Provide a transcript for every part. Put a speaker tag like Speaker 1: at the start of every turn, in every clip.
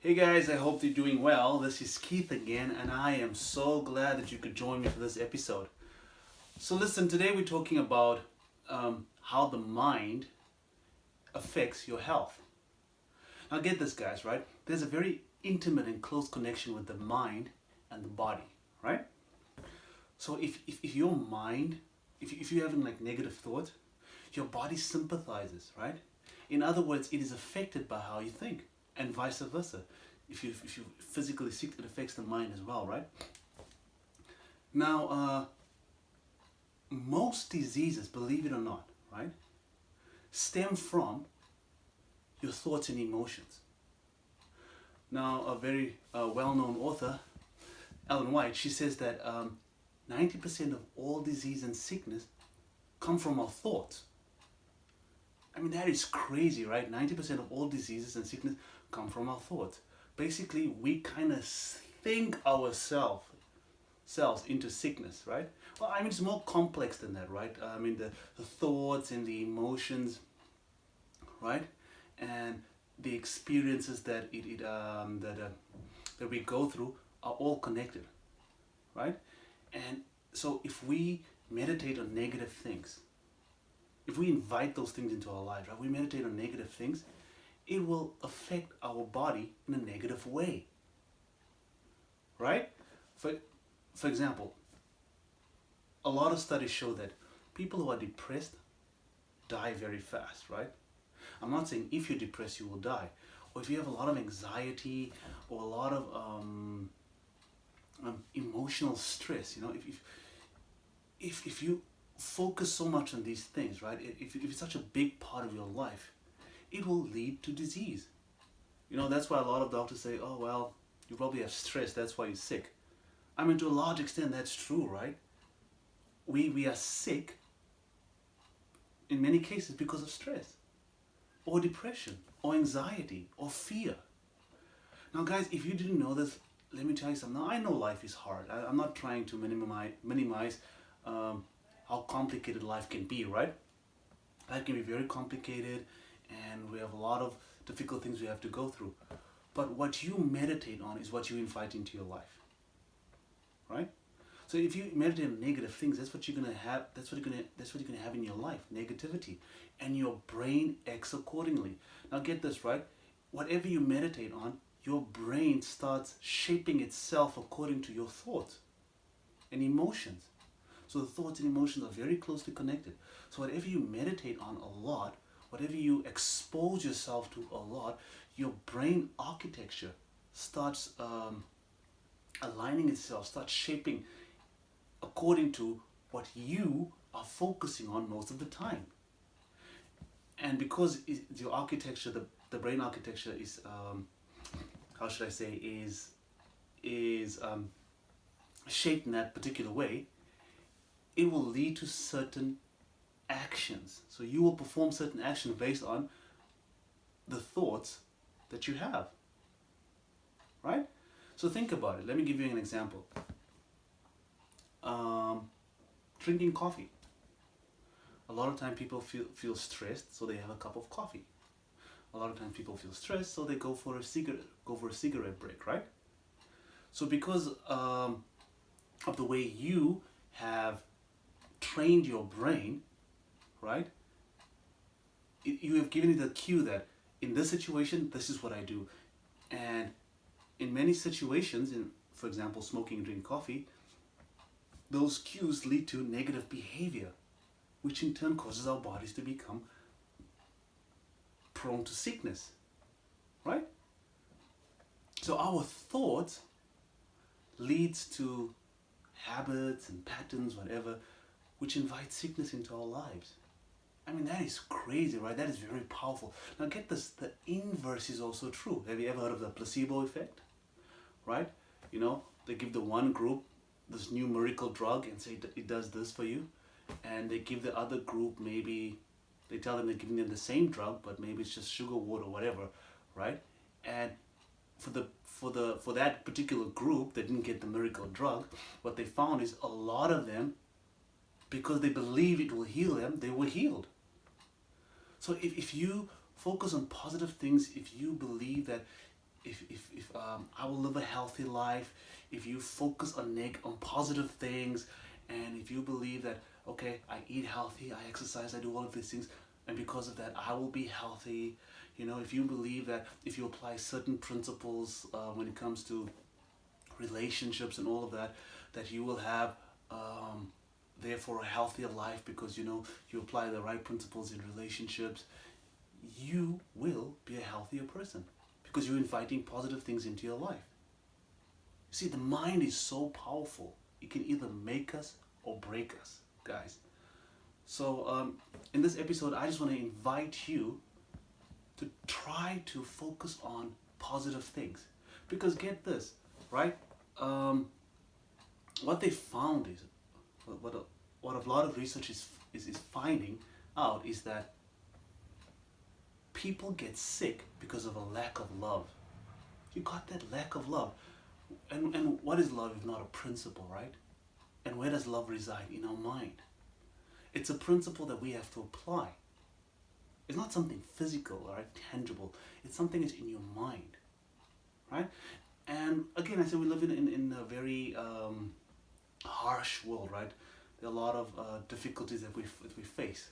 Speaker 1: Hey guys, I hope you're doing well. This is Keith again, and I am so glad that you could join me for this episode. So, listen, today we're talking about how the mind affects your health. Now, get this, guys, right? There's a very intimate and close connection with the mind and the body, right? So, if your mind, if you're having like negative thoughts, your body sympathizes, right? In other words, it is affected by how you think, and vice versa. If you physically sick, it affects the mind as well, right? Now, most diseases, believe it or not, right, stem from your thoughts and emotions. Now, a very well-known author, Ellen White, she says that 90% of all disease and sickness come from our thoughts. I mean, that is crazy, right? 90% of all diseases and sickness come from our thoughts. Basically, we kind of think ourselves selves into sickness, right? Well, I mean, it's more complex than that, right? I mean, the thoughts and the emotions, right? And the experiences that we go through are all connected, right? And so if we meditate on negative things, if we invite those things into our lives, right? We meditate on negative things, it will affect our body in a negative way, right? For for example, a lot of studies show that people who are depressed die very fast, right? I'm not saying if you're depressed you will die, or if you have a lot of anxiety or a lot of emotional stress. You know, if you focus so much on these things, right? If it's such a big part of your life, it will lead to disease. You know, that's why a lot of doctors say, "Oh well, you probably have stress. That's why you're sick." I mean, to a large extent, that's true, right? We are sick in many cases because of stress or depression or anxiety or fear. Now, guys, if you didn't know this, let me tell you something. Now, I know life is hard. I'm not trying to minimize how complicated life can be, right? Life can be very complicated, and we have a lot of difficult things we have to go through. But what you meditate on is what you invite into your life, right? So if you meditate on negative things, that's what you're gonna have. That's what you're gonna have in your life, negativity, and your brain acts accordingly. Now get this right. Whatever you meditate on, your brain starts shaping itself according to your thoughts and emotions. So the thoughts and emotions are very closely connected. So whatever you meditate on a lot, whatever you expose yourself to a lot, your brain architecture starts aligning itself, starts shaping according to what you are focusing on most of the time. And because your architecture, the brain architecture is, how should I say, is shaped in that particular way, it will lead to certain actions. So you will perform certain actions based on the thoughts that you have, right? So think about it. Let me give you an example. Um, Drinking coffee. A lot of time people feel stressed, so they have a cup of coffee. A lot of times people feel stressed, so they go for a cigarette break, right? So because of the way you have trained your brain, right? You have given it a cue that in this situation, this is what I do, and in many situations, in for example, smoking and drinking coffee, those cues lead to negative behavior, which in turn causes our bodies to become prone to sickness, right? So our thoughts leads to habits and patterns, whatever, which invite sickness into our lives. I mean, that is crazy, right? That is very powerful. Now, get this, the inverse is also true. Have you ever heard of the placebo effect, right? You know, they give the one group this new miracle drug and say it does this for you, and they give the other group, maybe they tell them they're giving them the same drug, but maybe it's just sugar water or whatever, right? And for that particular group that didn't get the miracle drug, what they found is a lot of them, because they believe it will heal them, they were healed. So if you focus on positive things, if you believe that I will live a healthy life, if you focus on positive things, and if you believe that, okay, I eat healthy, I exercise, I do all of these things, and because of that I will be healthy. If you believe that if you apply certain principles when it comes to relationships and all of that, that you will have therefore a healthier life, because you apply the right principles in relationships, you will be a healthier person because you're inviting positive things into your life. You see, the mind is so powerful. It can either make us or break us, guys. So in this episode, I just want to invite you to try to focus on positive things. Because get this, right? What they found is, what a lot of research is finding out is that people get sick because of a lack of love. You got that lack of love. And what is love if not a principle, right? And where does love reside? In our mind. It's a principle that we have to apply. It's not something physical, right? Tangible. It's something that's in your mind, right? And again, I say we live in a very harsh world, right? There are a lot of difficulties that we face.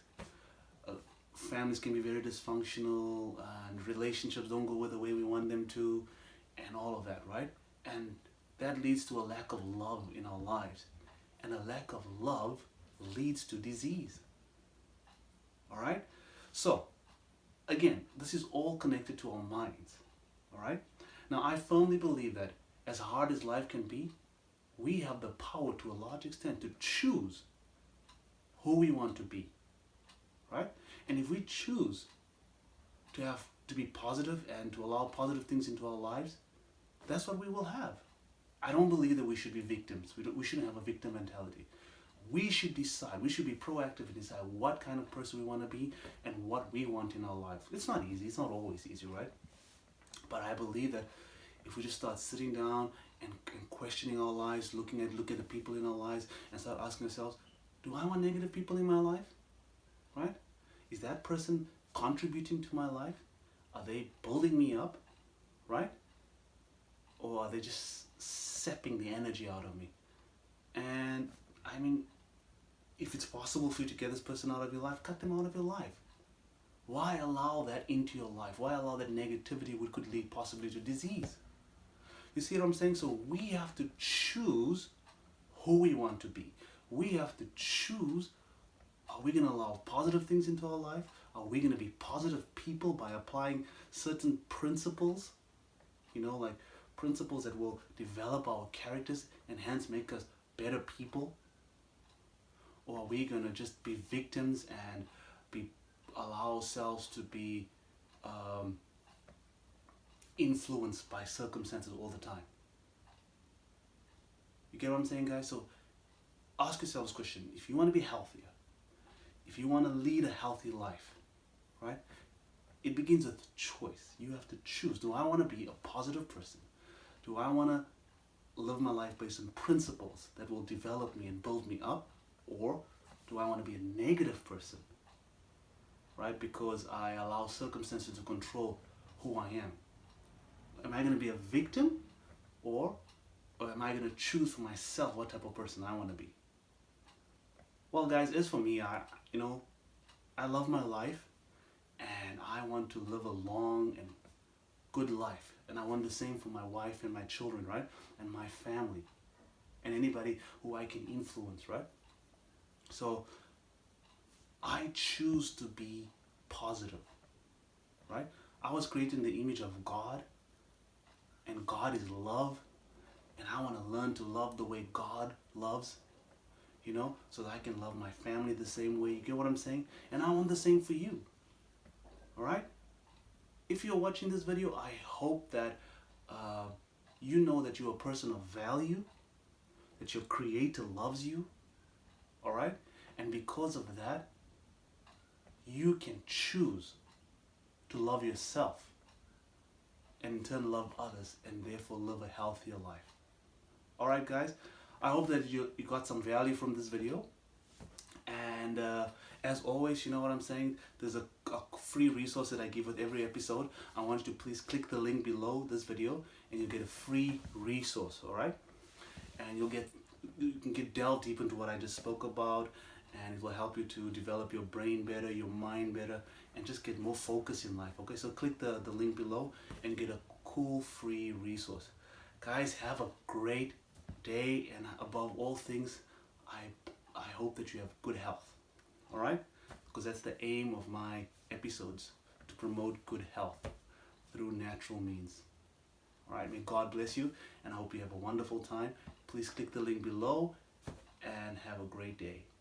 Speaker 1: Families can be very dysfunctional, and relationships don't go the way we want them to, and all of that, right? And that leads to a lack of love in our lives. And a lack of love leads to disease. All right? So, again, this is all connected to our minds. All right? Now, I firmly believe that as hard as life can be, we have the power to a large extent to choose who we want to be. Right? And if we choose to be positive and to allow positive things into our lives, that's what we will have. I don't believe that we should be victims. We shouldn't have a victim mentality. We should decide. We should be proactive and decide what kind of person we want to be and what we want in our life. It's not easy. It's not always easy, right? But I believe that if we just start sitting down and questioning our lives, look at the people in our lives, and start asking ourselves, do I want negative people in my life? Right? Is that person contributing to my life? Are they building me up? Right? Or are they just sapping the energy out of me? And I mean, if it's possible for you to get this person out of your life, cut them out of your life. Why allow that into your life? Why allow that negativity which could lead possibly to disease? You see what I'm saying? So we have to choose who we want to be. We have to choose, are we going to allow positive things into our life? Are we going to be positive people by applying certain principles? Like principles that will develop our characters and hence make us better people? Or are we going to just be victims and allow ourselves to be influenced by circumstances all the time? You get what I'm saying, guys? So ask yourselves this question. If you want to be healthier, if you want to lead a healthy life, right? It begins with choice. You have to choose. Do I want to be a positive person? Do I want to live my life based on principles that will develop me and build me up? Or do I want to be a negative person, right? Because I allow circumstances to control who I am. Am I going to be a victim, or am I going to choose for myself what type of person I want to be? Well, guys, as for me, I love my life, and I want to live a long and good life. And I want the same for my wife and my children, right? And my family, and anybody who I can influence, right? So I choose to be positive, right? I was created in the image of God, and God is love, and I want to learn to love the way God loves, so that I can love my family the same way. You get what I'm saying? And I want the same for you. All right? If you're watching this video, I hope that you know that you're a person of value, that your Creator loves you. All right? And because of that, you can choose to love yourself and in turn love others, and therefore live a healthier life. All right, guys? I hope that you got some value from this video. And as always, you know what I'm saying? There's a free resource that I give with every episode. I want you to please click the link below this video and you'll get a free resource, all right? And you can get delve deep into what I just spoke about, and it will help you to develop your brain better, your mind better, and just get more focus in life. Okay, so click the link below and get a cool free resource. Guys, have a great day, and above all things, I hope that you have good health. All right, because that's the aim of my episodes, to promote good health through natural means. All right, may God bless you, and I hope you have a wonderful time. Please click the link below and have a great day.